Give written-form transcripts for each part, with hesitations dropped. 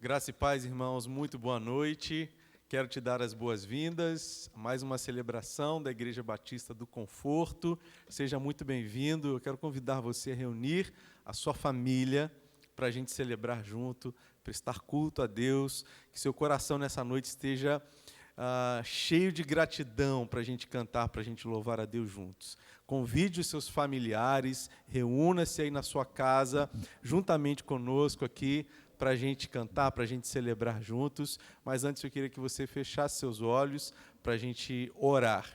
Graça e paz, irmãos, muito boa noite. Quero te dar as boas-vindas a mais uma celebração da Igreja Batista do Conforto. Seja muito bem-vindo. Eu quero convidar você a reunir a sua família para a gente celebrar junto, prestar culto a Deus, que seu coração nessa noite esteja cheio de gratidão para a gente cantar, para a gente louvar a Deus juntos. Convide os seus familiares, reúna-se aí na sua casa, juntamente conosco aqui, para a gente cantar, para a gente celebrar juntos. Mas antes eu queria que você fechasse seus olhos para a gente orar,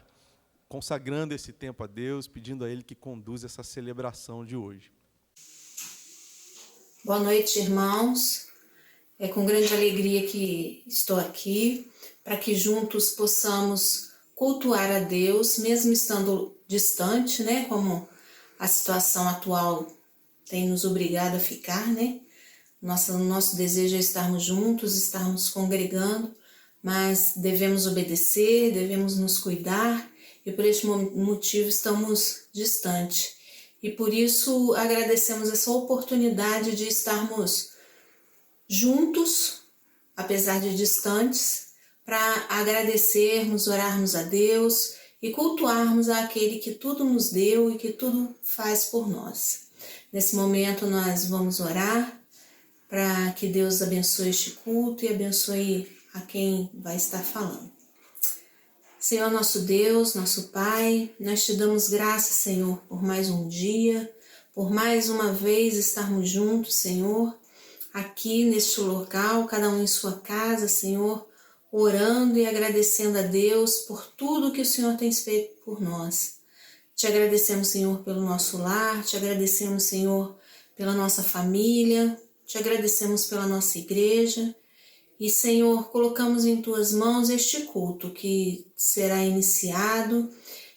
consagrando esse tempo a Deus, pedindo a Ele que conduza essa celebração de hoje. Boa noite, irmãos. É com grande alegria que estou aqui, para que juntos possamos cultuar a Deus, mesmo estando distante, né? Como a situação atual tem nos obrigado a ficar, né? Nosso desejo é estarmos juntos, estarmos congregando, mas devemos obedecer, devemos nos cuidar, e por este motivo estamos distantes. E por isso agradecemos essa oportunidade de estarmos juntos, apesar de distantes, para agradecermos, orarmos a Deus e cultuarmos aquele que tudo nos deu e que tudo faz por nós. Nesse momento nós vamos orar para que Deus abençoe este culto e abençoe a quem vai estar falando. Senhor nosso Deus, nosso Pai, nós te damos graças, Senhor, por mais um dia, por mais uma vez estarmos juntos, Senhor, aqui neste local, cada um em sua casa, Senhor, orando e agradecendo a Deus por tudo que o Senhor tem feito por nós. Te agradecemos, Senhor, pelo nosso lar, te agradecemos, Senhor, pela nossa família, te agradecemos pela nossa igreja e, Senhor, colocamos em Tuas mãos este culto que será iniciado,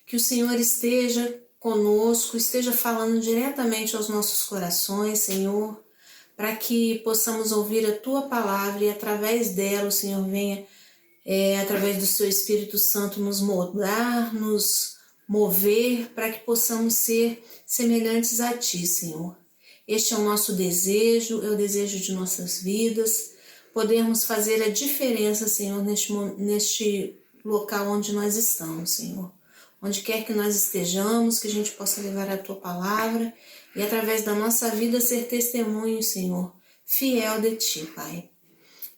que o Senhor esteja conosco, esteja falando diretamente aos nossos corações, Senhor, para que possamos ouvir a Tua palavra e através dela o Senhor venha, através do Seu Espírito Santo, nos moldar, nos mover, para que possamos ser semelhantes a Ti, Senhor. Este é o nosso desejo, é o desejo de nossas vidas, podermos fazer a diferença, Senhor, neste local onde nós estamos, Senhor. Onde quer que nós estejamos, que a gente possa levar a Tua palavra e através da nossa vida ser testemunho, Senhor, fiel de Ti, Pai.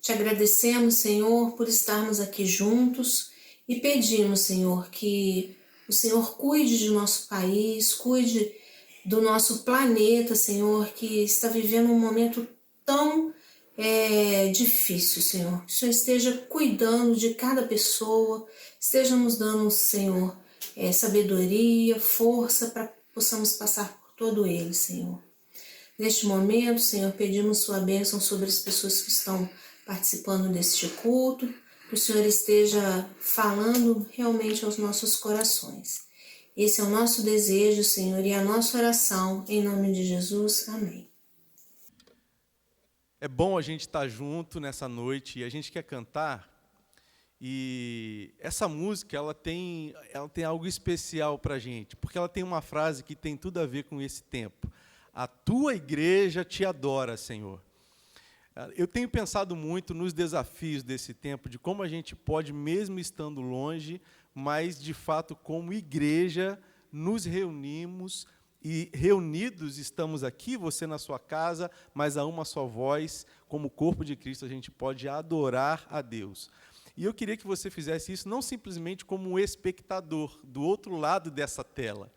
Te agradecemos, Senhor, por estarmos aqui juntos e pedimos, Senhor, que o Senhor cuide de nosso país, cuide do nosso planeta, Senhor, que está vivendo um momento tão difícil, Senhor. Que o Senhor esteja cuidando de cada pessoa, esteja nos dando, Senhor, sabedoria, força para possamos passar por todo ele, Senhor. Neste momento, Senhor, pedimos Sua bênção sobre as pessoas que estão participando deste culto, que o Senhor esteja falando realmente aos nossos corações. Esse é o nosso desejo, Senhor, e a nossa oração, em nome de Jesus. Amém. É bom a gente estar junto nessa noite e a gente quer cantar. E essa música ela tem algo especial para a gente, porque ela tem uma frase que tem tudo a ver com esse tempo. A Tua igreja te adora, Senhor. Eu tenho pensado muito nos desafios desse tempo, de como a gente pode, mesmo estando longe, mas, de fato, como igreja, nos reunimos e reunidos estamos aqui, você na sua casa, mas a uma só voz, como corpo de Cristo, a gente pode adorar a Deus. E eu queria que você fizesse isso não simplesmente como um espectador do outro lado dessa tela,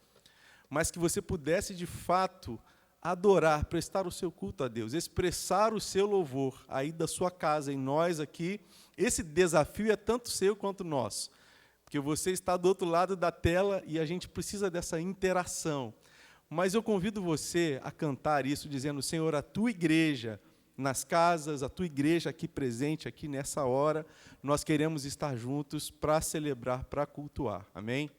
mas que você pudesse, de fato, adorar, prestar o seu culto a Deus, expressar o seu louvor aí da sua casa, em nós aqui. Esse desafio é tanto seu quanto nosso, porque você está do outro lado da tela e a gente precisa dessa interação. Mas eu convido você a cantar isso, dizendo: Senhor, a Tua igreja nas casas, a Tua igreja aqui presente, aqui nessa hora, nós queremos estar juntos para celebrar, para cultuar. Amém?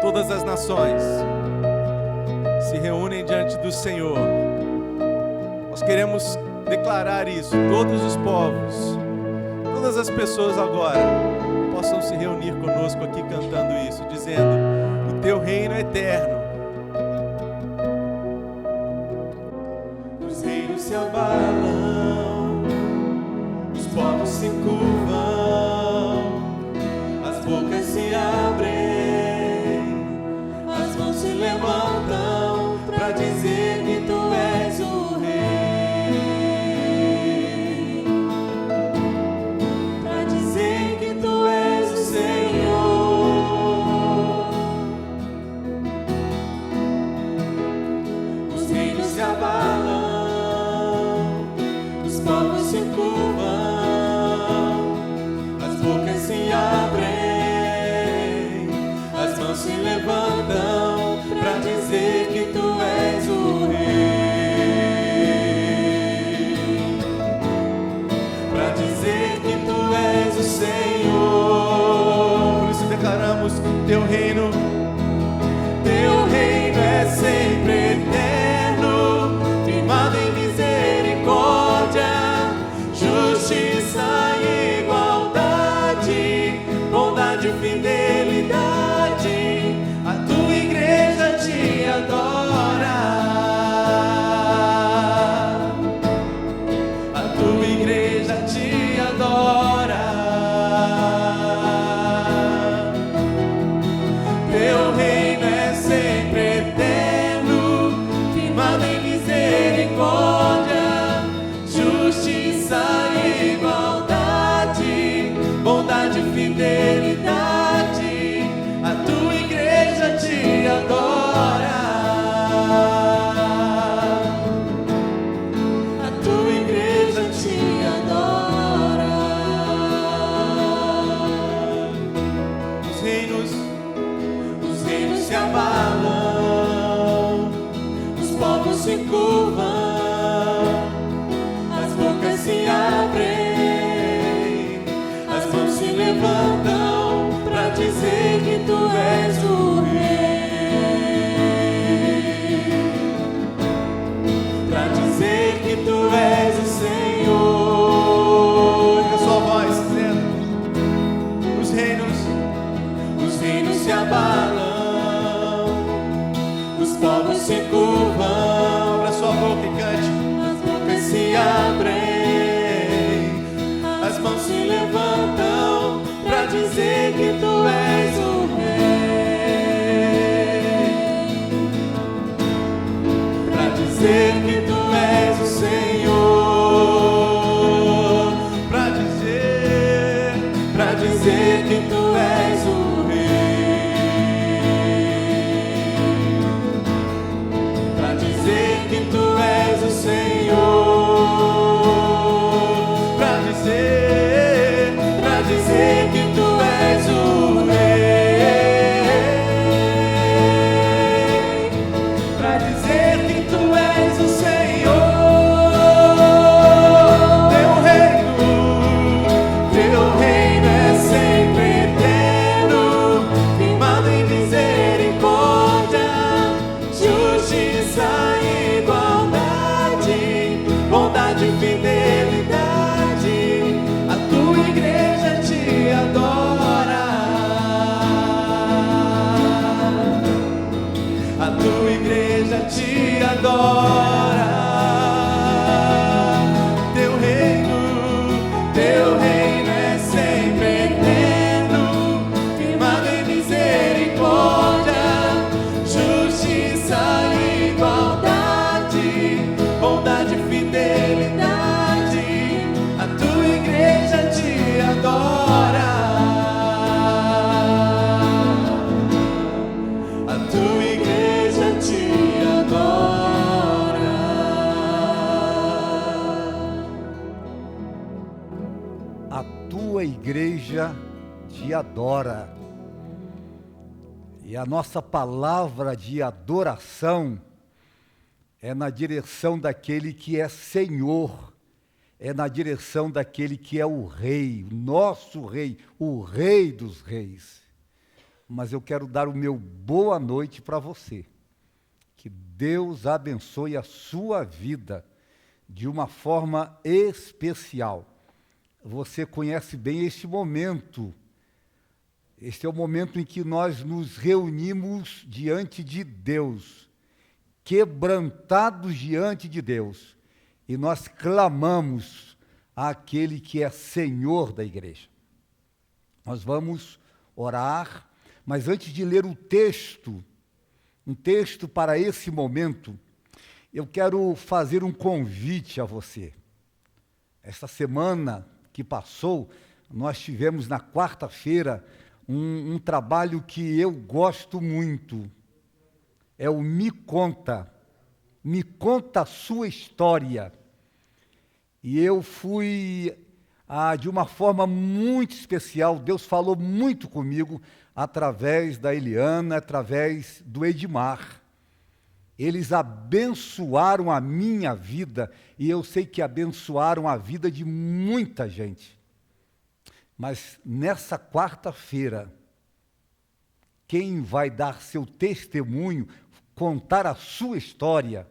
Todas as nações se reúnem diante do Senhor. Nós queremos declarar isso, todos os povos, todas as pessoas agora possam se reunir conosco aqui cantando isso, dizendo: o teu reino é eterno. Os reinos se abalam, os povos se curvam, as bocas se abrem, as mãos se levantam para dizer que tu és o Rei, para dizer que tu és o Senhor. Os reinos se abalam, os povos se curvam, as bocas se abrem, as mãos se levantam para dizer que tu és o Rei, para dizer que tu és o Senhor. Por isso declaramos teu reino é sempre eterno, firmado em misericórdia, justiça e igualdade, bondade e fidelidade. A tua igreja te adora, a tua igreja te adora. Teu reino é sempre eterno, firmado em misericórdia, justiça e igualdade, bondade e fidelidade. A tua igreja te adora, a tua igreja te adora. Os reinos se abalam, os povos se curvam, as bocas se abrem, as mãos se levantam para dizer que tu és o Rei, para dizer que tu és o Senhor. Com a sua voz dizendo: os reinos se abalam, os povos se curvam. Para sua boca e cante. As bocas se abrem, as mãos se levantam para dizer que tu és o Rei, para dizer que tu és o Senhor, para dizer que tu és o que tu és o Senhor, para dizer que tu és o Rei, para dizer que tu és o Senhor. Teu reino é sempre eterno, firmado em misericórdia, justiça e igualdade, bondade e fidelidade. A tua igreja te adora, a tua igreja te adora. Teu reino é sempre eterno, firmado em misericórdia, justiça e igualdade, bondade e fidelidade. A tua igreja te adora, a tua igreja te adora. A tua igreja te adora. E a nossa palavra de adoração é na direção daquele que é Senhor, é na direção daquele que é o Rei, o nosso Rei, o Rei dos Reis. Mas eu quero dar o meu boa noite para você. Que Deus abençoe a sua vida de uma forma especial. Você conhece bem este momento. Este é o momento em que nós nos reunimos diante de Deus, quebrantados diante de Deus, e nós clamamos àquele que é Senhor da igreja. Nós vamos orar, mas antes de ler o texto, um texto para esse momento, eu quero fazer um convite a você. Esta semana que passou, nós tivemos na quarta-feira um trabalho que eu gosto muito. É o Me Conta a Sua História. E eu fui, de uma forma muito especial, Deus falou muito comigo, através da Eliana, através do Edmar. Eles abençoaram a minha vida, e eu sei que abençoaram a vida de muita gente. Mas nessa quarta-feira, quem vai dar seu testemunho, contar a sua história,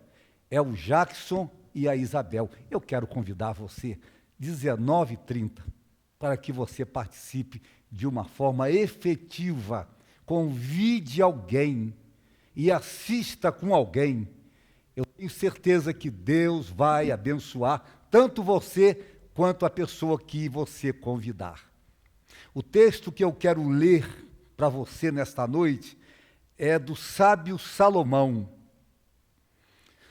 é o Jackson e a Isabel. Eu quero convidar você, 19h30, para que você participe de uma forma efetiva. Convide alguém e assista com alguém. Eu tenho certeza que Deus vai abençoar tanto você quanto a pessoa que você convidar. O texto que eu quero ler para você nesta noite é do sábio Salomão.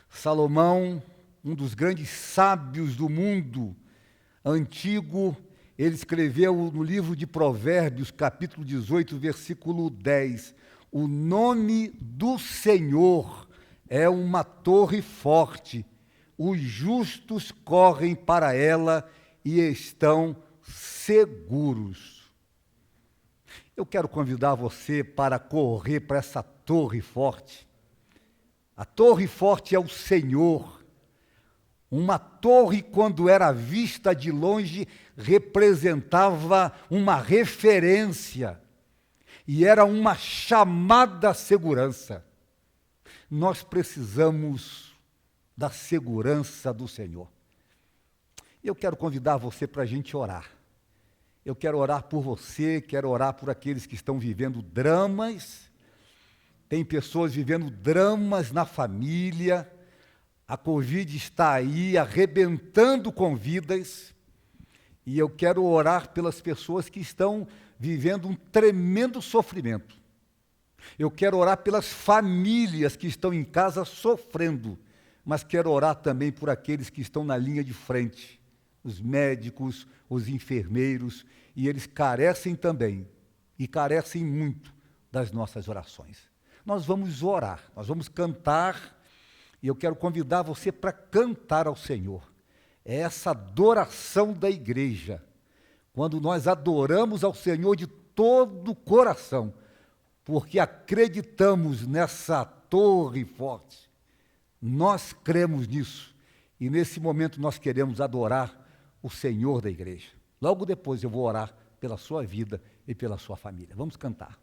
Salomão, um dos grandes sábios do mundo antigo, ele escreveu no livro de Provérbios, capítulo 18, versículo 10, o nome do Senhor é uma torre forte, os justos correm para ela e estão seguros. Eu quero convidar você para correr para essa torre forte. A torre forte é o Senhor. Uma torre, quando era vista de longe, representava uma referência e era uma chamada à segurança. Nós precisamos da segurança do Senhor. Eu quero convidar você para a gente orar. Eu quero orar por você, quero orar por aqueles que estão vivendo dramas. Tem pessoas vivendo dramas na família. A Covid está aí, arrebentando com vidas. E eu quero orar pelas pessoas que estão vivendo um tremendo sofrimento. Eu quero orar pelas famílias que estão em casa sofrendo. Mas quero orar também por aqueles que estão na linha de frente. Os médicos, os enfermeiros, e eles carecem também, e carecem muito das nossas orações. Nós vamos orar, nós vamos cantar, e eu quero convidar você para cantar ao Senhor. É essa adoração da igreja, quando nós adoramos ao Senhor de todo o coração, porque acreditamos nessa torre forte, nós cremos nisso, e nesse momento nós queremos adorar o Senhor da igreja. Logo depois eu vou orar pela sua vida e pela sua família. Vamos cantar.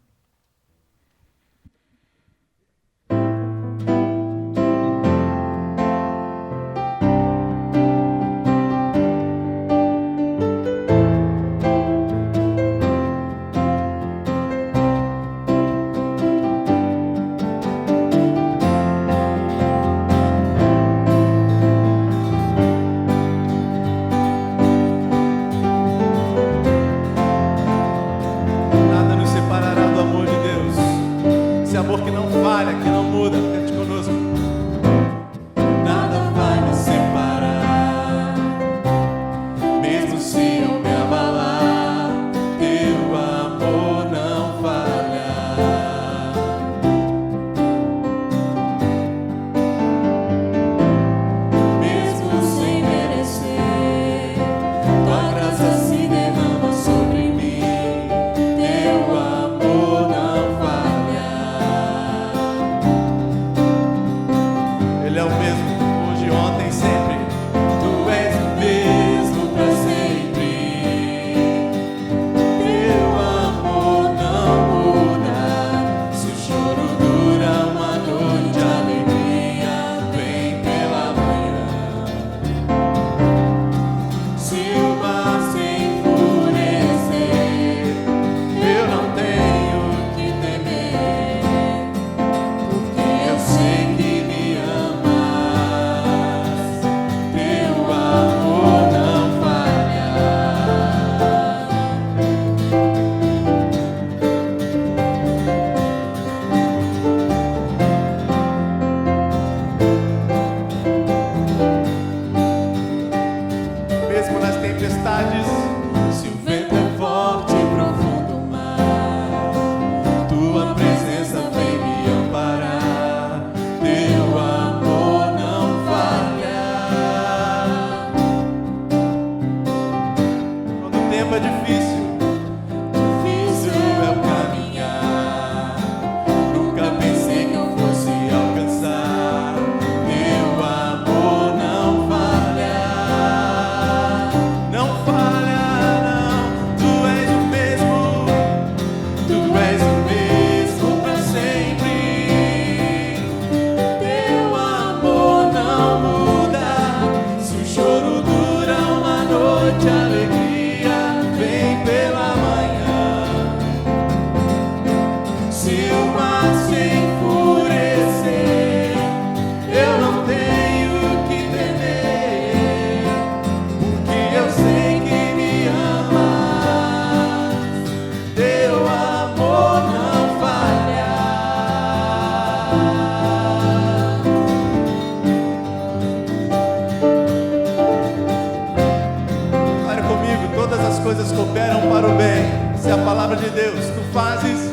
Olha comigo, todas as coisas cooperam para o bem. Essa é a palavra de Deus. Tu fazes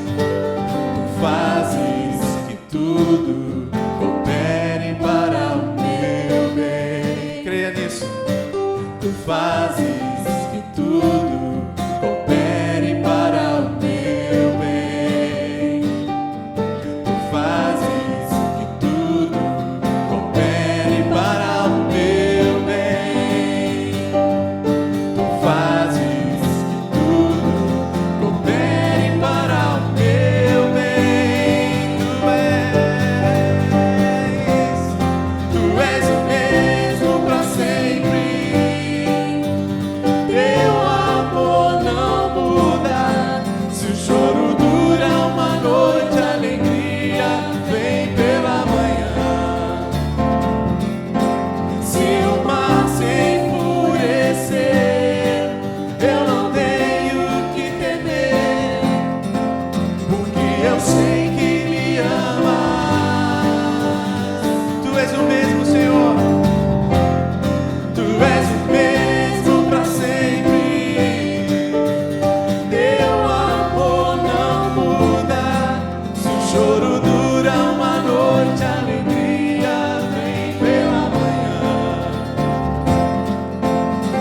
que tudo coopere para o meu bem. Creia nisso. Tu fazes que tudo coopere para o meu bem. Tu fazes que tudo coopere para o meu bem. Tu fazes que tudo coopere para o meu bem. Tu és o mesmo para sempre. Teu amor não muda. Se o choro dura uma noite, a alegria vem pela manhã. Se o mar se enfurecer, eu não tenho que temer, porque eu sei que me amas. Tu és o mesmo, Senhor. Tu és o mesmo para sempre. Teu amor não muda. Se o choro dura uma noite, a alegria vem pela manhã.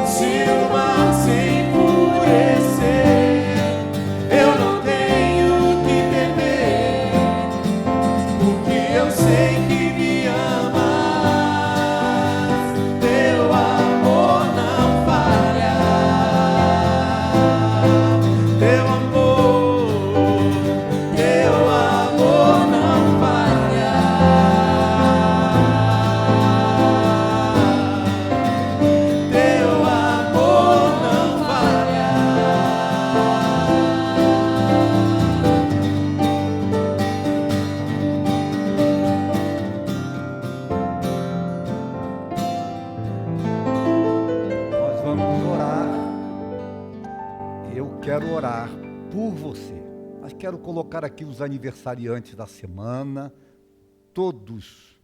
Se o mar se enfurecer, eu não tenho que temer, porque eu sei que me amas. Teu amor não falha. Teu amor não falha. Teu amor não falha. Nós vamos orar. Eu quero orar por você. Mas quero colocar aqui os aniversariantes da semana. Todos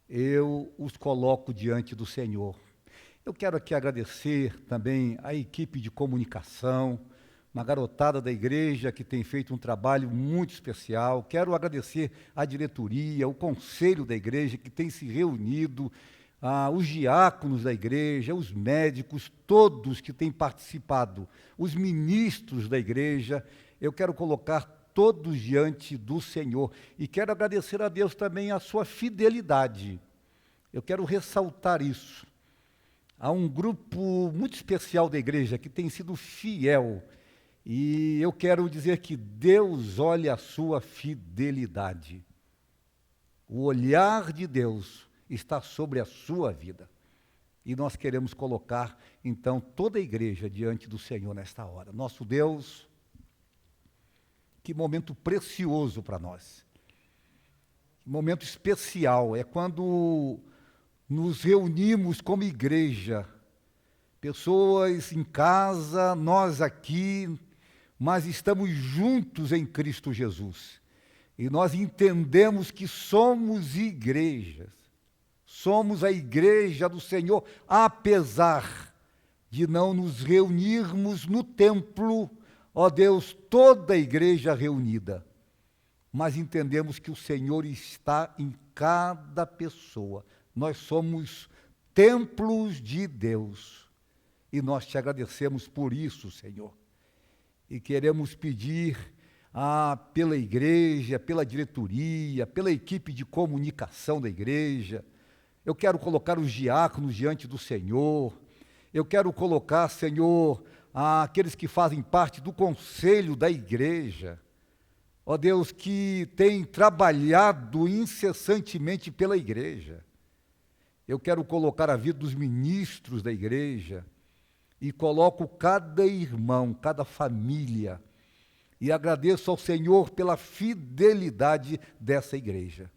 eu os coloco diante do Senhor. Eu quero aqui agradecer também a equipe de comunicação, uma garotada da igreja que tem feito um trabalho muito especial. Quero agradecer a diretoria, o conselho da igreja que tem se reunido, os diáconos da igreja, os médicos, todos que têm participado, os ministros da igreja. Eu quero colocar todos diante do Senhor e quero agradecer a Deus também a sua fidelidade. Eu quero ressaltar isso. Há um grupo muito especial da igreja que tem sido fiel e eu quero dizer que Deus olha a sua fidelidade. O olhar de Deus está sobre a sua vida. E nós queremos colocar, então, toda a igreja diante do Senhor nesta hora. Nosso Deus, que momento precioso para nós. Que momento especial. É quando nos reunimos como igreja. Pessoas em casa, nós aqui, mas estamos juntos em Cristo Jesus. E nós entendemos que somos igrejas. Somos a igreja do Senhor, apesar de não nos reunirmos no templo, ó Deus, toda a igreja reunida. Mas entendemos que o Senhor está em cada pessoa. Nós somos templos de Deus. E nós te agradecemos por isso, Senhor. E queremos pedir pela igreja, pela diretoria, pela equipe de comunicação da igreja. Eu quero colocar os diáconos diante do Senhor. Eu quero colocar, Senhor, aqueles que fazem parte do conselho da igreja. Ó Deus, que tem trabalhado incessantemente pela igreja. Eu quero colocar a vida dos ministros da igreja e coloco cada irmão, cada família e agradeço ao Senhor pela fidelidade dessa igreja.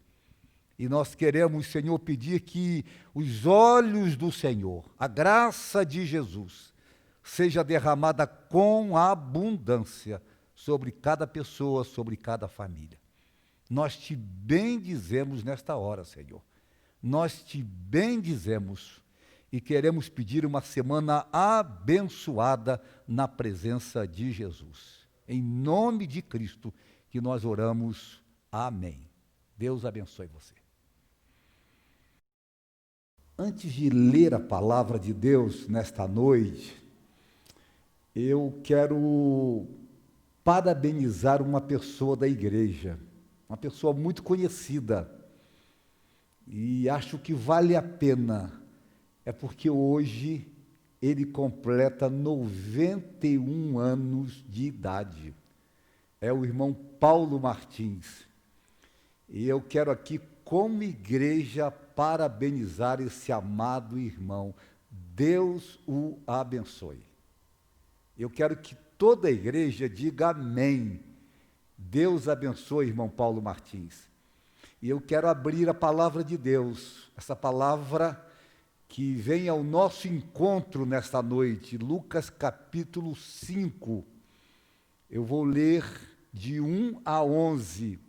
E nós queremos, Senhor, pedir que os olhos do Senhor, a graça de Jesus, seja derramada com abundância sobre cada pessoa, sobre cada família. Nós te bendizemos nesta hora, Senhor. Nós te bendizemos e queremos pedir uma semana abençoada na presença de Jesus. Em nome de Cristo que nós oramos. Amém. Deus abençoe você. Antes de ler a palavra de Deus nesta noite, eu quero parabenizar uma pessoa da igreja, uma pessoa muito conhecida, e acho que vale a pena, é porque hoje ele completa 91 anos de idade. É o irmão Paulo Martins. E eu quero aqui, como igreja, parabenizar esse amado irmão. Deus o abençoe. Eu quero que toda a igreja diga amém. Deus abençoe, irmão Paulo Martins. E eu quero abrir a palavra de Deus, essa palavra que vem ao nosso encontro nesta noite, Lucas capítulo 5. Eu vou ler de 1 a 11.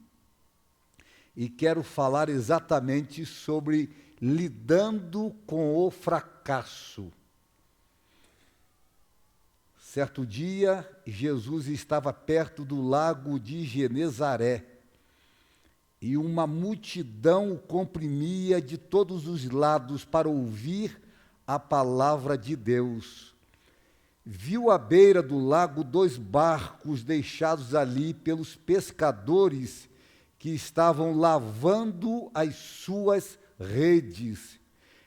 E quero falar exatamente sobre lidando com o fracasso. Certo dia, Jesus estava perto do lago de Genezaré, e uma multidão o comprimia de todos os lados para ouvir a palavra de Deus. Viu à beira do lago 2 barcos deixados ali pelos pescadores que estavam lavando as suas redes.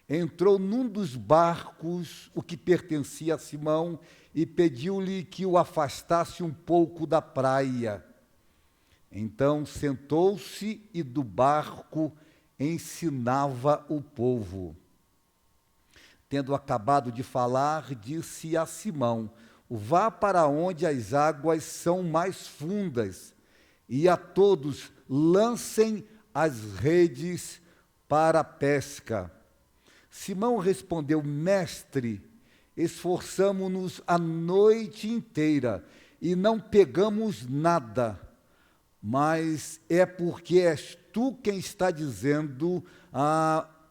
Entrou num dos barcos, o que pertencia a Simão, e pediu-lhe que o afastasse um pouco da praia. Então sentou-se e do barco ensinava o povo. Tendo acabado de falar, disse a Simão: vá para onde as águas são mais fundas, e a todos lancem as redes para a pesca. Simão respondeu: mestre, esforçamo-nos a noite inteira e não pegamos nada, mas é porque és tu quem está dizendo: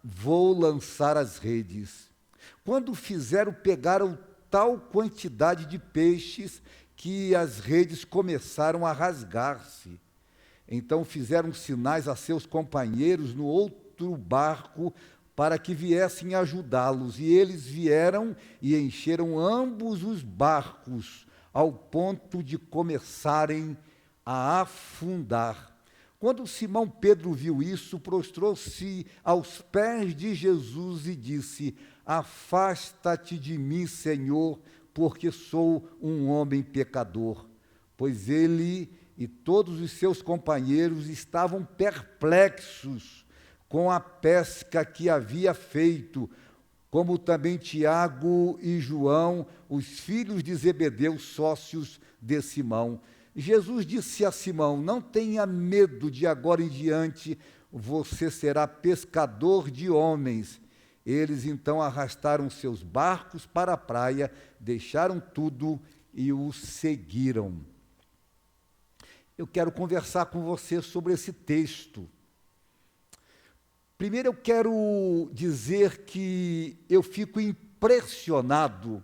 vou lançar as redes. Quando fizeram, pegaram tal quantidade de peixes que as redes começaram a rasgar-se. Então fizeram sinais a seus companheiros no outro barco para que viessem ajudá-los. E eles vieram e encheram ambos os barcos, ao ponto de começarem a afundar. Quando Simão Pedro viu isso, prostrou-se aos pés de Jesus e disse: afasta-te de mim, Senhor, porque sou um homem pecador. Pois ele e todos os seus companheiros estavam perplexos com a pesca que havia feito, como também Tiago e João, os filhos de Zebedeu, sócios de Simão. Jesus disse a Simão: não tenha medo, de agora em diante você será pescador de homens. Eles então arrastaram seus barcos para a praia, deixaram tudo e o seguiram. Eu quero conversar com você sobre esse texto. Primeiro eu quero dizer que eu fico impressionado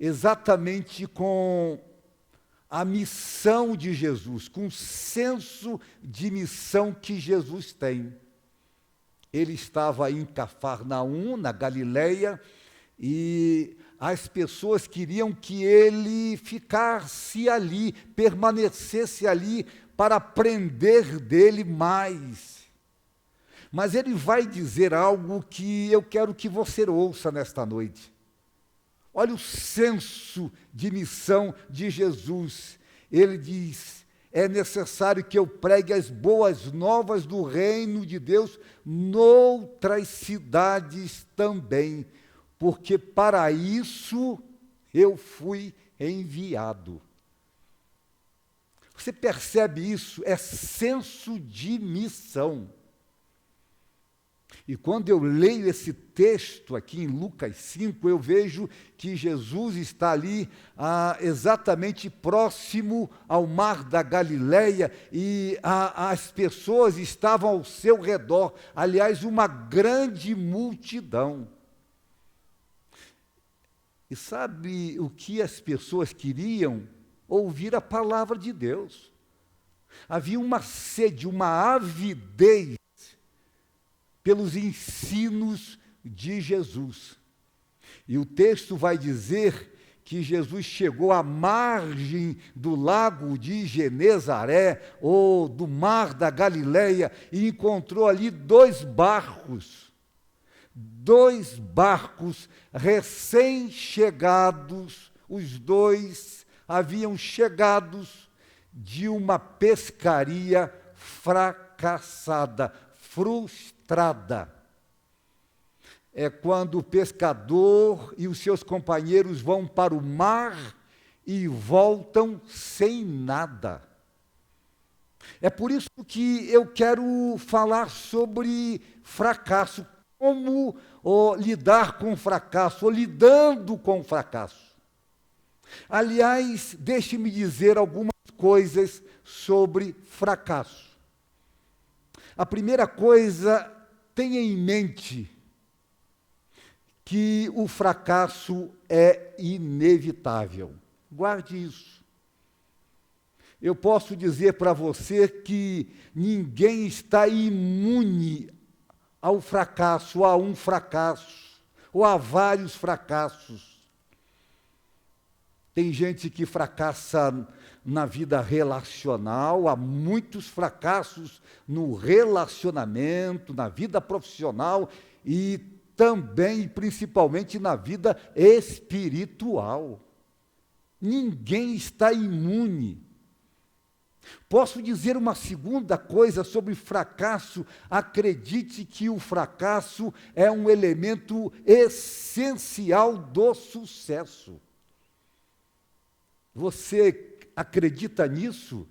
exatamente com a missão de Jesus, com o senso de missão que Jesus tem. Ele estava em Cafarnaum, na Galileia, e as pessoas queriam que ele ficasse ali, permanecesse ali, para aprender dele mais. Mas ele vai dizer algo que eu quero que você ouça nesta noite. Olha o senso de missão de Jesus. Ele diz: é necessário que eu pregue as boas novas do reino de Deus noutras cidades também, porque para isso eu fui enviado. Você percebe isso? É senso de missão. E quando eu leio esse texto aqui em Lucas 5, eu vejo que Jesus está ali exatamente próximo ao mar da Galileia e as pessoas estavam ao seu redor, aliás, uma grande multidão. E sabe o que as pessoas queriam? Ouvir a palavra de Deus. Havia uma sede, uma avidez pelos ensinos de Jesus. E o texto vai dizer que Jesus chegou à margem do lago de Genezaré, ou do mar da Galileia, e encontrou ali dois barcos recém-chegados, os dois haviam chegados de uma pescaria fracassada, frustrada. É quando o pescador e os seus companheiros vão para o mar e voltam sem nada. É por isso que eu quero falar sobre fracasso, como lidar com fracasso, ou lidando com fracasso. Aliás, deixe-me dizer algumas coisas sobre fracasso. A primeira coisa, tenha em mente que o fracasso é inevitável. Guarde isso. Eu posso dizer para você que ninguém está imune ao fracasso, a um fracasso, ou a vários fracassos. Tem gente que fracassa na vida relacional, há muitos fracassos no relacionamento, na vida profissional e também e principalmente na vida espiritual. Ninguém está imune. Posso dizer uma segunda coisa sobre fracasso? Acredite que o fracasso é um elemento essencial do sucesso. Você acredita nisso?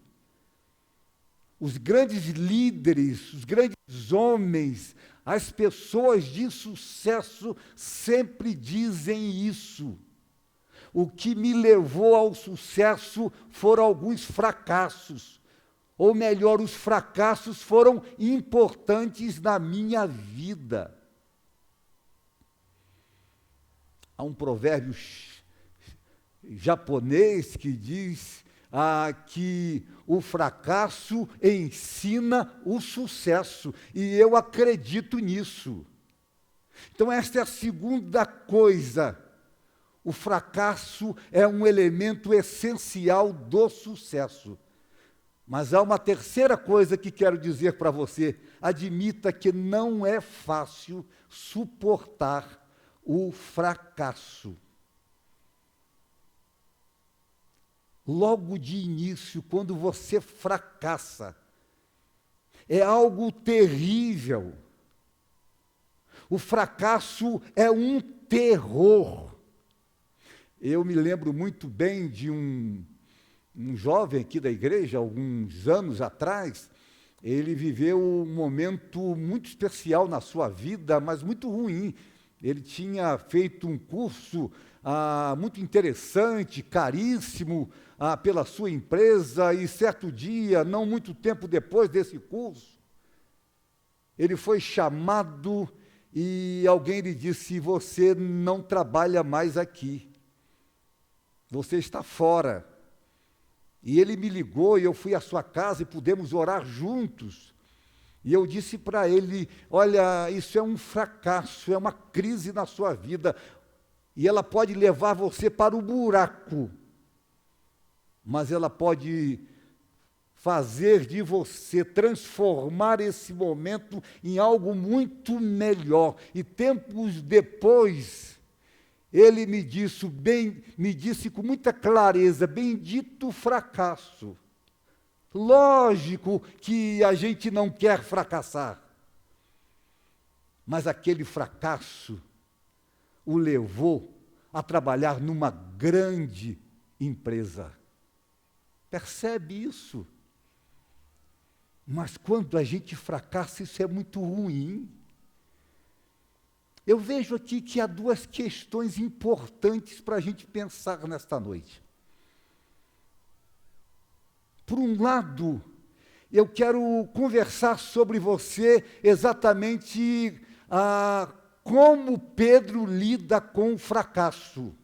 Os grandes líderes, os grandes homens, as pessoas de sucesso sempre dizem isso. O que me levou ao sucesso foram alguns fracassos. Ou melhor, os fracassos foram importantes na minha vida. Há um provérbio japonês que diz que o fracasso ensina o sucesso. E eu acredito nisso. Então, esta é a segunda coisa. O fracasso é um elemento essencial do sucesso. Mas há uma terceira coisa que quero dizer para você. Admita que não é fácil suportar o fracasso. Logo de início, quando você fracassa, é algo terrível. O fracasso é um terror. Eu me lembro muito bem de um jovem aqui da igreja, alguns anos atrás. Ele viveu um momento muito especial na sua vida, mas muito ruim. Ele tinha feito um curso muito interessante, caríssimo, pela sua empresa, e certo dia, não muito tempo depois desse curso, ele foi chamado e alguém lhe disse: você não trabalha mais aqui. Você está fora. E ele me ligou e eu fui à sua casa e pudemos orar juntos. E eu disse para ele: olha, isso é um fracasso, é uma crise na sua vida. E ela pode levar você para o buraco. Mas ela pode fazer de você, transformar esse momento em algo muito melhor. E tempos depois, ele me disse com muita clareza: bendito fracasso. Lógico que a gente não quer fracassar, mas aquele fracasso o levou a trabalhar numa grande empresa. Percebe isso? Mas quando a gente fracassa, isso é muito ruim. Eu vejo aqui que há duas questões importantes para a gente pensar nesta noite. Por um lado, eu quero conversar sobre você exatamente como Pedro lida com o fracasso.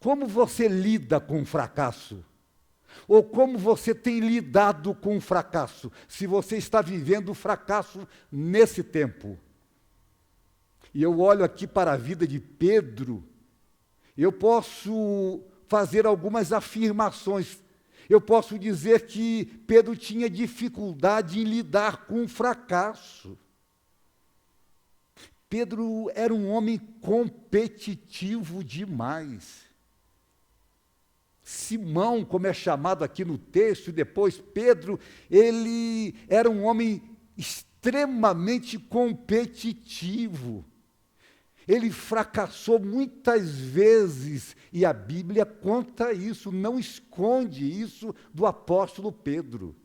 Como você lida com o fracasso? Ou como você tem lidado com o fracasso? Se você está vivendo o fracasso nesse tempo. E eu olho aqui para a vida de Pedro, eu posso fazer algumas afirmações. Eu posso dizer que Pedro tinha dificuldade em lidar com o fracasso. Pedro era um homem competitivo demais. Simão, como é chamado aqui no texto, e depois Pedro, ele era um homem extremamente competitivo. Ele fracassou muitas vezes, e a Bíblia conta isso, não esconde isso do apóstolo Pedro.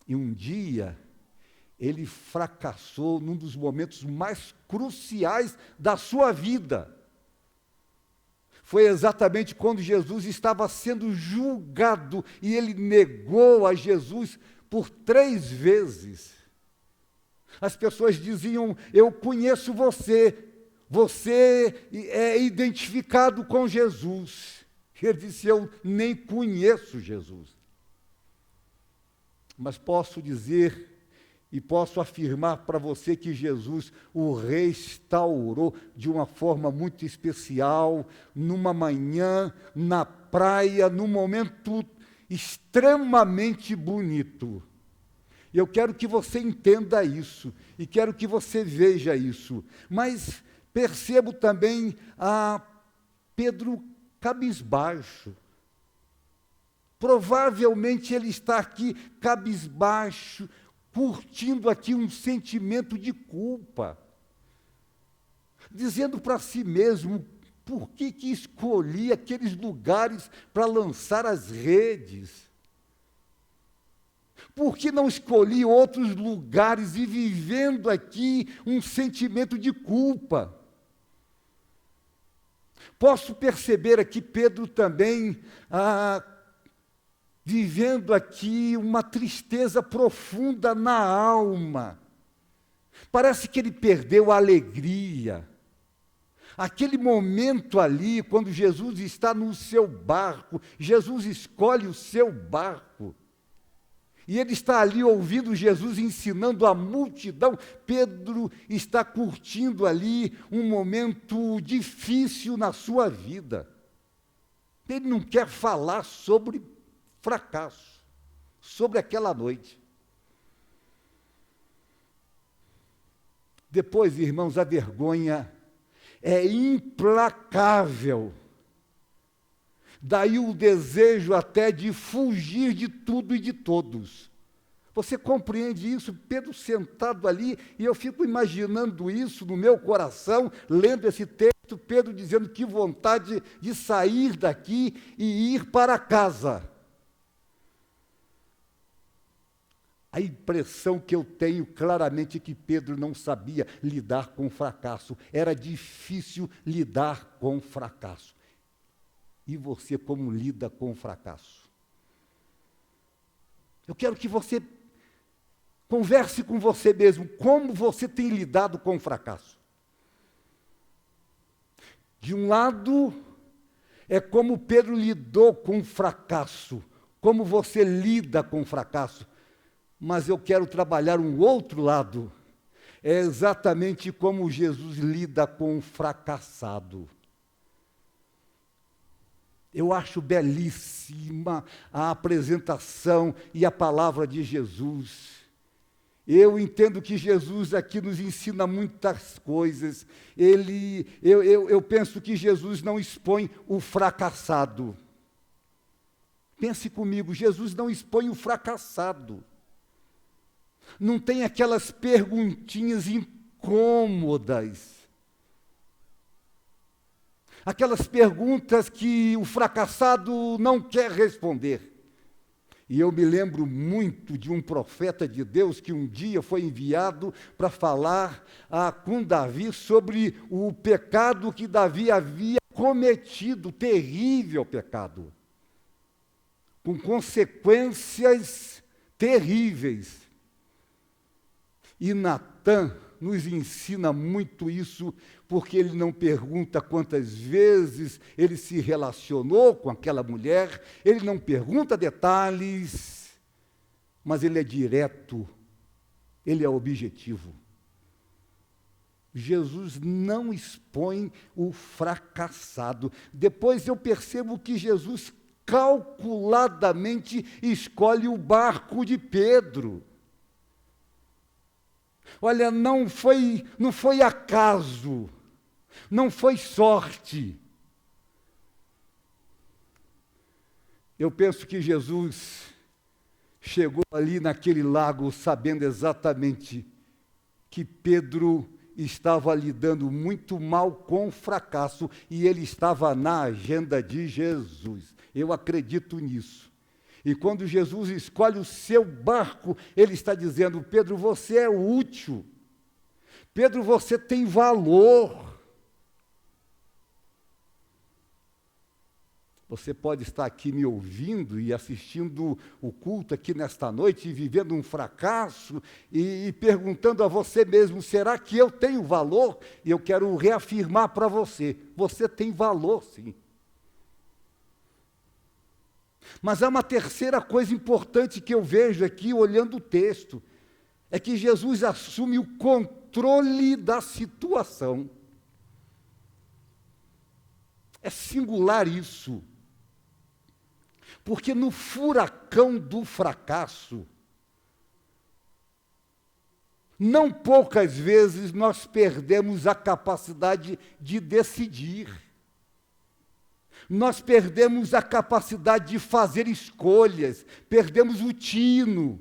E um dia, ele fracassou num dos momentos mais cruciais da sua vida. Foi exatamente quando Jesus estava sendo julgado e ele negou a Jesus por 3 vezes. As pessoas diziam: eu conheço você, você é identificado com Jesus. Ele disse: eu nem conheço Jesus. Mas posso dizer e posso afirmar para você que Jesus o restaurou de uma forma muito especial, numa manhã, na praia, num momento extremamente bonito. Eu quero que você entenda isso, e quero que você veja isso. Mas percebo também a Pedro cabisbaixo. Provavelmente ele está aqui cabisbaixo, curtindo aqui um sentimento de culpa, dizendo para si mesmo: por que escolhi aqueles lugares para lançar as redes? Por que não escolhi outros lugares e vivendo aqui um sentimento de culpa? Posso perceber aqui Pedro também vivendo aqui uma tristeza profunda na alma. Parece que ele perdeu a alegria. Aquele momento ali, quando Jesus está no seu barco, Jesus escolhe o seu barco, e ele está ali ouvindo Jesus ensinando a multidão. Pedro está curtindo ali um momento difícil na sua vida. Ele não quer falar sobre fracasso, sobre aquela noite. Depois, irmãos, a vergonha é implacável. Daí o desejo até de fugir de tudo e de todos. Você compreende isso? Pedro sentado ali, e eu fico imaginando isso no meu coração, lendo esse texto, Pedro dizendo: que vontade de sair daqui e ir para casa. A impressão que eu tenho claramente é que Pedro não sabia lidar com o fracasso. Era difícil lidar com o fracasso. E você, como lida com o fracasso? Eu quero que você converse com você mesmo. Como você tem lidado com o fracasso? De um lado, é como Pedro lidou com o fracasso. Como você lida com o fracasso. Mas eu quero trabalhar um outro lado. É exatamente como Jesus lida com o fracassado. Eu acho belíssima a apresentação e a palavra de Jesus. Eu entendo que Jesus aqui nos ensina muitas coisas. Eu penso que Jesus não expõe o fracassado. Pense comigo, Jesus não expõe o fracassado. Não tem aquelas perguntinhas incômodas. Aquelas perguntas que o fracassado não quer responder. E eu me lembro muito de um profeta de Deus que um dia foi enviado para falar com Davi sobre o pecado que Davi havia cometido, terrível pecado, com consequências terríveis. E Natã nos ensina muito isso, porque ele não pergunta quantas vezes ele se relacionou com aquela mulher, ele não pergunta detalhes, mas ele é direto, ele é objetivo. Jesus não expõe o fracassado. Depois eu percebo que Jesus calculadamente escolhe o barco de Pedro. Olha, não foi acaso, não foi sorte. Eu penso que Jesus chegou ali naquele lago sabendo exatamente que Pedro estava lidando muito mal com o fracasso e ele estava na agenda de Jesus. Eu acredito nisso. E quando Jesus escolhe o seu barco, ele está dizendo: Pedro, você é útil. Pedro, você tem valor. Você pode estar aqui me ouvindo e assistindo o culto aqui nesta noite e vivendo um fracasso e perguntando a você mesmo: será que eu tenho valor? E eu quero reafirmar para você: você tem valor, sim. Mas há uma terceira coisa importante que eu vejo aqui, olhando o texto, é que Jesus assume o controle da situação. É singular isso, porque no furacão do fracasso, não poucas vezes nós perdemos a capacidade de decidir. Nós perdemos a capacidade de fazer escolhas, perdemos o tino.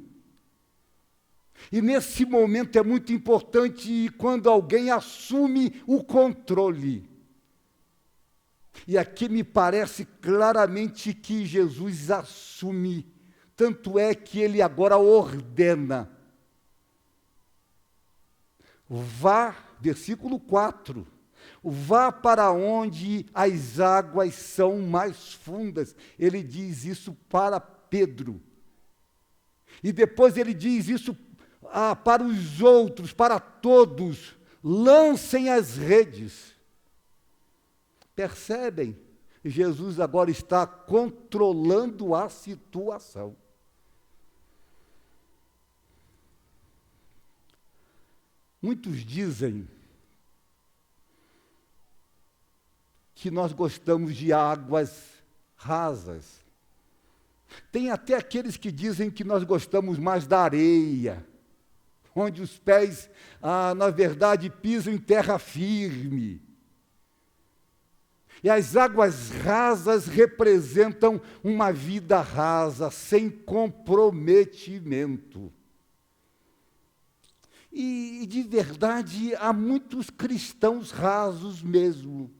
E nesse momento é muito importante quando alguém assume o controle. E aqui me parece claramente que Jesus assume, tanto é que ele agora ordena. Vá, versículo 4. Vá para onde as águas são mais fundas. Ele diz isso para Pedro. E depois ele diz isso para os outros, para todos. Lancem as redes. Percebem? Jesus agora está controlando a situação. Muitos dizem que nós gostamos de águas rasas. Tem até aqueles que dizem que nós gostamos mais da areia, onde os pés, na verdade, pisam em terra firme. E as águas rasas representam uma vida rasa, sem comprometimento. E de verdade, há muitos cristãos rasos mesmo.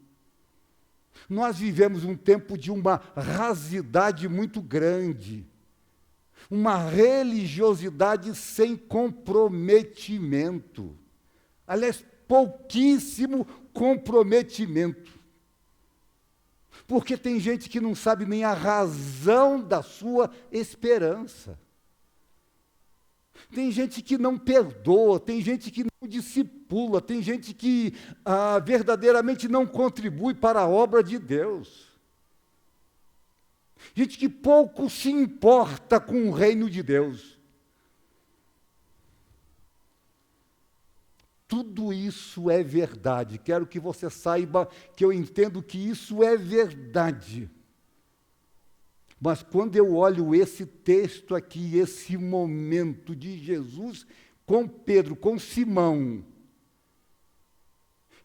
Nós vivemos um tempo de uma rasidade muito grande, uma religiosidade sem comprometimento. Aliás, pouquíssimo comprometimento. Porque tem gente que não sabe nem a razão da sua esperança. Tem gente que não perdoa, tem gente que não discipula, tem gente que verdadeiramente não contribui para a obra de Deus. Gente que pouco se importa com o reino de Deus. Tudo isso é verdade. Quero que você saiba que eu entendo que isso é verdade. Mas quando eu olho esse texto aqui, esse momento de Jesus com Pedro, com Simão,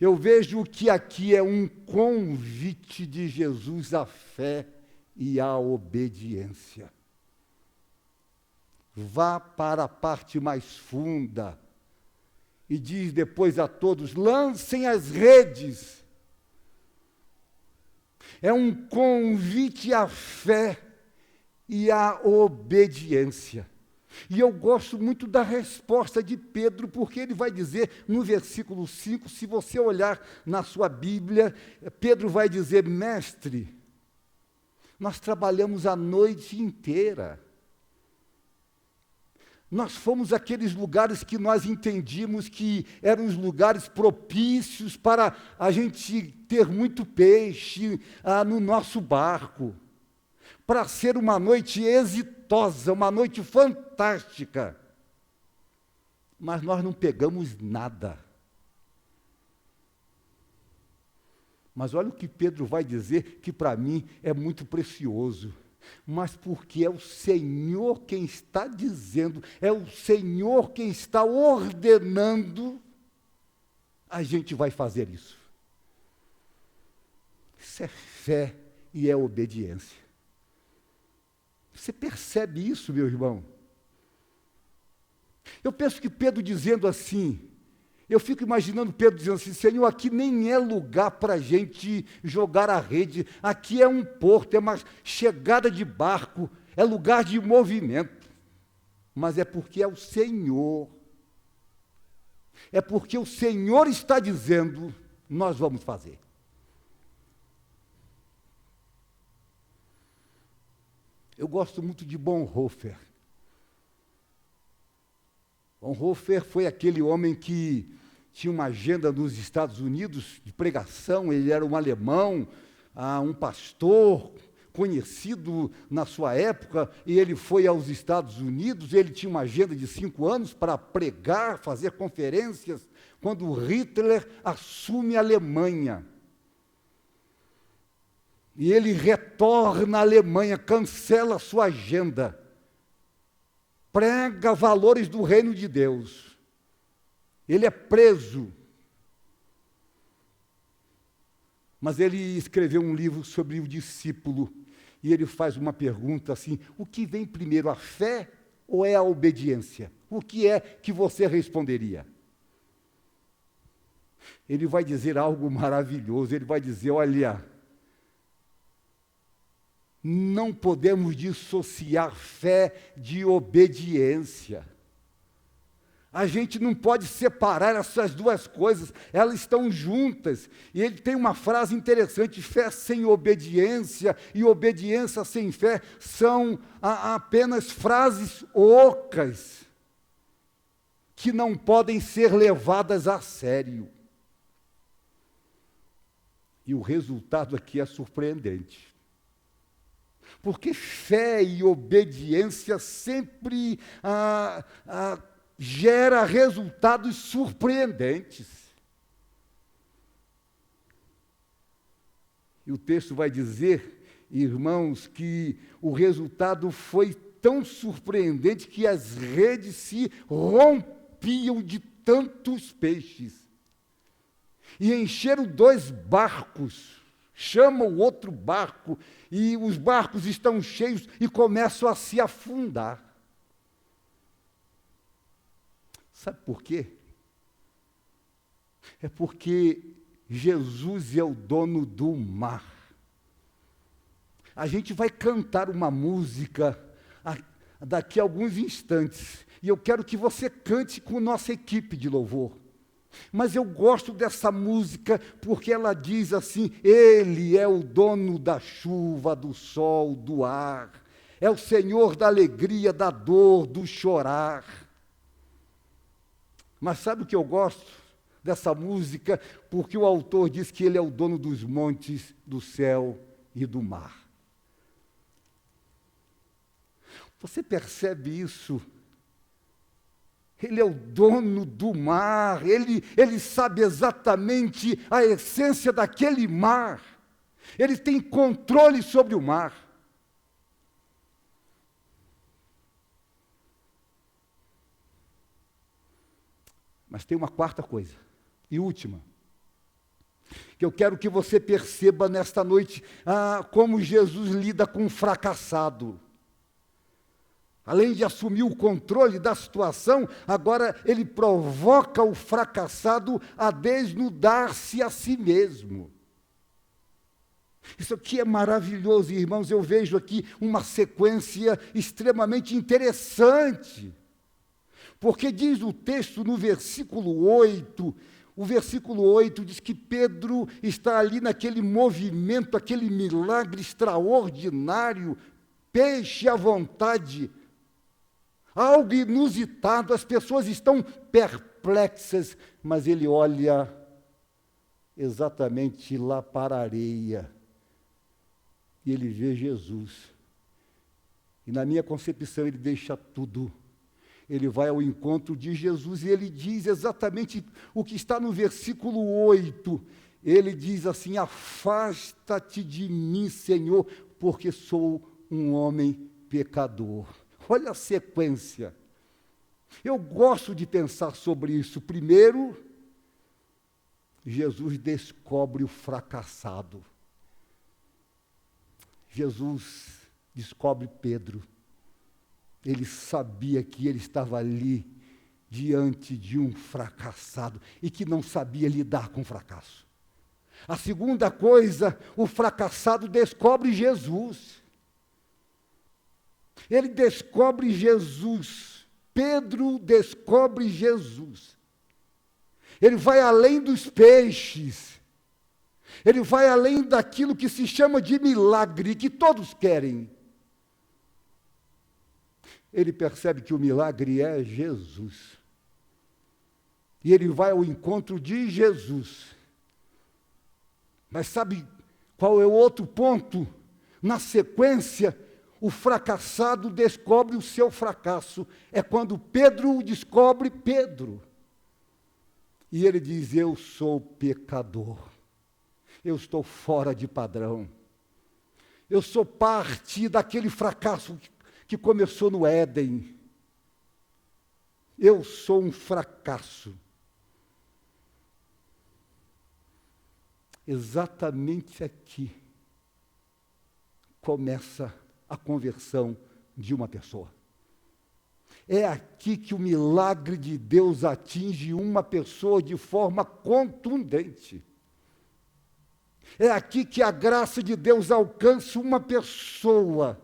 eu vejo que aqui é um convite de Jesus à fé e à obediência. Vá para a parte mais funda e diz depois a todos: lancem as redes. É um convite à fé e a obediência. E eu gosto muito da resposta de Pedro, porque ele vai dizer no versículo 5, se você olhar na sua Bíblia, Pedro vai dizer: mestre, nós trabalhamos a noite inteira. Nós fomos àqueles lugares que nós entendíamos que eram os lugares propícios para a gente ter muito peixe no nosso barco, para ser uma noite exitosa, uma noite fantástica. Mas nós não pegamos nada. Mas olha o que Pedro vai dizer, que para mim é muito precioso. Mas porque é o Senhor quem está dizendo, é o Senhor quem está ordenando, a gente vai fazer isso. Isso é fé e é obediência. Você percebe isso, meu irmão? Eu penso que Pedro dizendo assim, eu fico imaginando Pedro dizendo assim: Senhor, aqui nem é lugar para a gente jogar a rede, aqui é um porto, é uma chegada de barco, é lugar de movimento. Mas é porque é o Senhor, é porque o Senhor está dizendo, nós vamos fazer. Eu gosto muito de Bonhoeffer. Bonhoeffer foi aquele homem que tinha uma agenda nos Estados Unidos de pregação. Ele era um alemão, um pastor conhecido na sua época, e ele foi aos Estados Unidos. Ele tinha uma agenda de 5 anos para pregar, fazer conferências, quando Hitler assume a Alemanha. E ele retorna à Alemanha, cancela a sua agenda, prega valores do reino de Deus. Ele é preso. Mas ele escreveu um livro sobre o discípulo, e ele faz uma pergunta assim: o que vem primeiro, a fé ou é a obediência? O que é que você responderia? Ele vai dizer algo maravilhoso, ele vai dizer: olha, não podemos dissociar fé de obediência. A gente não pode separar essas duas coisas, elas estão juntas. E ele tem uma frase interessante: fé sem obediência e obediência sem fé são apenas frases ocas, que não podem ser levadas a sério. E o resultado aqui é surpreendente. Porque fé e obediência sempre gera resultados surpreendentes. E o texto vai dizer, irmãos, que o resultado foi tão surpreendente que as redes se rompiam de tantos peixes. E encheram 2 barcos. Chama o outro barco, e os barcos estão cheios e começam a se afundar. Sabe por quê? É porque Jesus é o dono do mar. A gente vai cantar uma música daqui a alguns instantes, e eu quero que você cante com nossa equipe de louvor. Mas eu gosto dessa música porque ela diz assim: Ele é o dono da chuva, do sol, do ar. É o Senhor da alegria, da dor, do chorar. Mas sabe o que eu gosto dessa música? Porque o autor diz que Ele é o dono dos montes, do céu e do mar. Você percebe isso? Ele é o dono do mar, ele sabe exatamente a essência daquele mar. Ele tem controle sobre o mar. Mas tem uma quarta coisa, e última, que eu quero que você perceba nesta noite, como Jesus lida com o fracassado. Além de assumir o controle da situação, agora ele provoca o fracassado a desnudar-se a si mesmo. Isso aqui é maravilhoso, irmãos. Eu vejo aqui uma sequência extremamente interessante. Porque diz o texto no versículo 8, o versículo 8 diz que Pedro está ali naquele movimento, aquele milagre extraordinário, peixe à vontade, algo inusitado, as pessoas estão perplexas, mas ele olha exatamente lá para a areia, e ele vê Jesus. E na minha concepção ele deixa tudo. Ele vai ao encontro de Jesus e ele diz exatamente o que está no versículo 8. Ele diz assim: afasta-te de mim, Senhor, porque sou um homem pecador. Olha a sequência. Eu gosto de pensar sobre isso. Primeiro, Jesus descobre o fracassado. Jesus descobre Pedro. Ele sabia que ele estava ali diante de um fracassado e que não sabia lidar com o fracasso. A segunda coisa, o fracassado descobre Jesus. Ele descobre Jesus. Pedro descobre Jesus. Ele vai além dos peixes. Ele vai além daquilo que se chama de milagre, que todos querem. Ele percebe que o milagre é Jesus. E ele vai ao encontro de Jesus. Mas sabe qual é o outro ponto? Na sequência, o fracassado descobre o seu fracasso. É quando Pedro descobre Pedro. E ele diz: eu sou pecador. Eu estou fora de padrão. Eu sou parte daquele fracasso que começou no Éden. Eu sou um fracasso. Exatamente aqui começa a conversão de uma pessoa. É aqui que o milagre de Deus atinge uma pessoa de forma contundente. É aqui que a graça de Deus alcança uma pessoa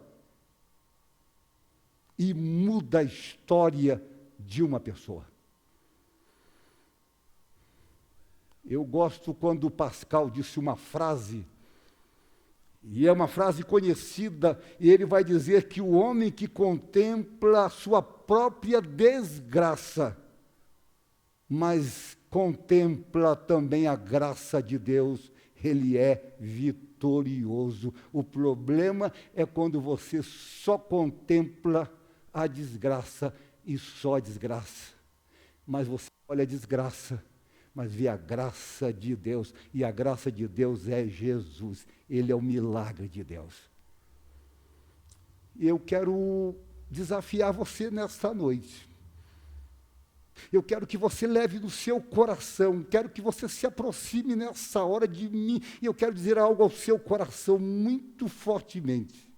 e muda a história de uma pessoa. Eu gosto quando Pascal disse uma frase, e é uma frase conhecida, e ele vai dizer que o homem que contempla a sua própria desgraça, mas contempla também a graça de Deus, ele é vitorioso. O problema é quando você só contempla a desgraça e só a desgraça. Mas você olha a desgraça, mas vê a graça de Deus, e a graça de Deus é Jesus. Ele é o milagre de Deus. Eu quero desafiar você nesta noite. Eu quero que você leve no seu coração, quero que você se aproxime nessa hora de mim, e eu quero dizer algo ao seu coração muito fortemente.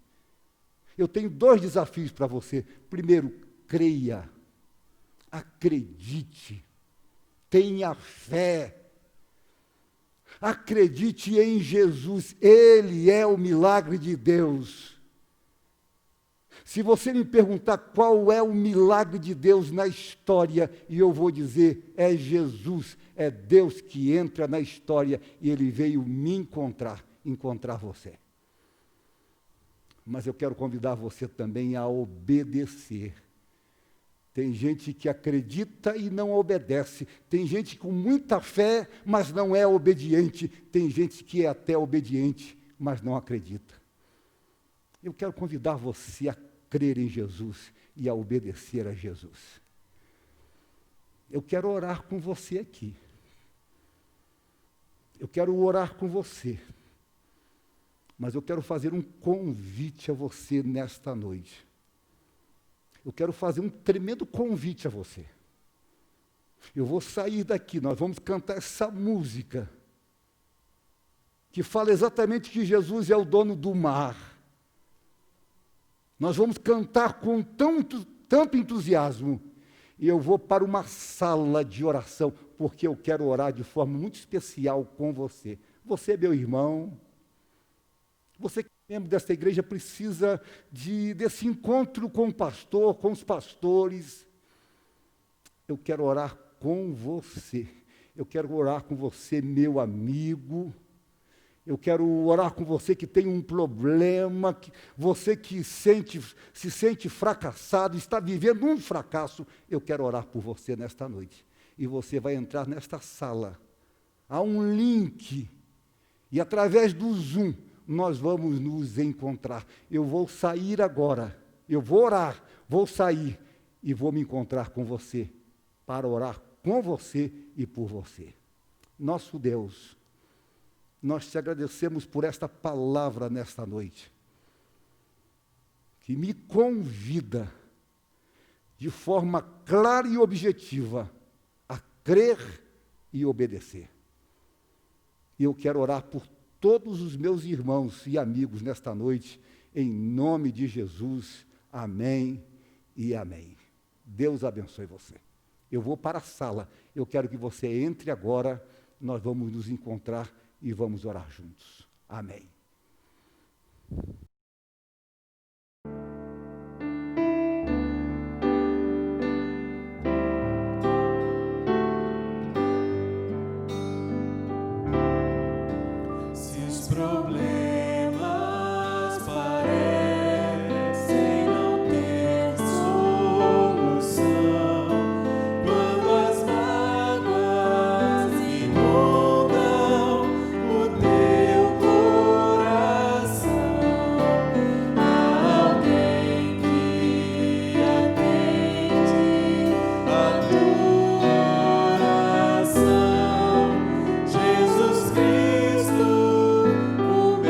Eu tenho 2 desafios para você. Primeiro, creia, acredite, tenha fé, acredite em Jesus, Ele é o milagre de Deus. Se você me perguntar qual é o milagre de Deus na história, e eu vou dizer, é Jesus, é Deus que entra na história, e Ele veio me encontrar você. Mas eu quero convidar você também a obedecer. Tem gente que acredita e não obedece. Tem gente com muita fé, mas não é obediente. Tem gente que é até obediente, mas não acredita. Eu quero convidar você a crer em Jesus e a obedecer a Jesus. Eu quero orar com você aqui. Eu quero orar com você. Mas eu quero fazer um convite a você nesta noite. Eu quero fazer um tremendo convite a você. Eu vou sair daqui, nós vamos cantar essa música, que fala exatamente que Jesus é o dono do mar. Nós vamos cantar com tanto entusiasmo, e eu vou para uma sala de oração, porque eu quero orar de forma muito especial com você. Você é meu irmão, Você que é membro desta igreja precisa desse encontro com o pastor, com os pastores. Eu quero orar com você. Eu quero orar com você, meu amigo. Eu quero orar com você que tem um problema, você que se sente fracassado, está vivendo um fracasso. Eu quero orar por você nesta noite. E você vai entrar nesta sala. Há um link. E através do Zoom, nós vamos nos encontrar. Eu vou sair agora. Eu vou orar, vou sair e vou me encontrar com você para orar com você e por você. Nosso Deus, nós te agradecemos por esta palavra nesta noite, que me convida, de forma clara e objetiva, a crer e obedecer. E eu quero orar por todos os meus irmãos e amigos nesta noite, em nome de Jesus. Amém e amém. Deus abençoe você. Eu vou para a sala. Eu quero que você entre agora. Nós vamos nos encontrar e vamos orar juntos. Amém. Se os problemas parecem não ter solução, quando as mágoas inundam o teu coração, há alguém que atende a tua oração. Jesus Cristo, o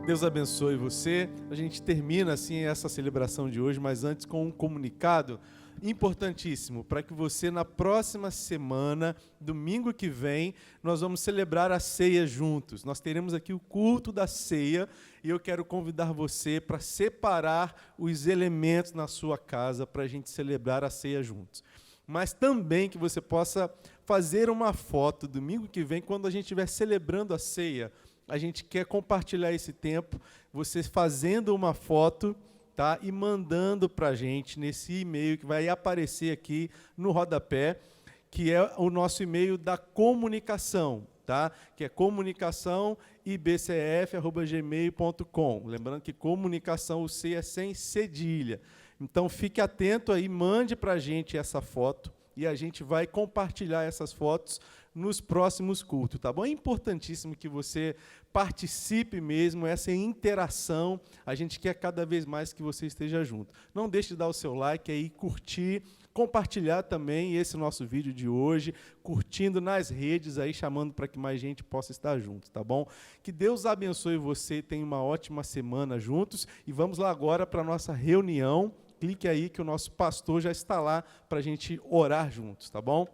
Deus abençoe você. A gente termina assim essa celebração de hoje, mas antes com um comunicado importantíssimo, para que você na próxima semana, domingo que vem, nós vamos celebrar a ceia juntos. Nós teremos aqui o culto da ceia e eu quero convidar você para separar os elementos na sua casa para a gente celebrar a ceia juntos. Mas também que você possa fazer uma foto domingo que vem, quando a gente estiver celebrando a ceia. A gente quer compartilhar esse tempo, você fazendo uma foto, tá? E mandando para a gente nesse e-mail que vai aparecer aqui no rodapé, que é o nosso e-mail da comunicação, tá? Que é comunicaçãoibcf@gmail.com. Lembrando que comunicação, o C é sem cedilha. Então, fique atento aí, mande para a gente essa foto e a gente vai compartilhar essas fotos nos próximos cultos, tá bom? É importantíssimo que você participe mesmo, essa interação, a gente quer cada vez mais que você esteja junto. Não deixe de dar o seu like aí, curtir, compartilhar também esse nosso vídeo de hoje, curtindo nas redes aí, chamando para que mais gente possa estar junto, tá bom? Que Deus abençoe você, tenha uma ótima semana juntos e vamos lá agora para a nossa reunião. Clique aí que o nosso pastor já está lá para a gente orar juntos, tá bom?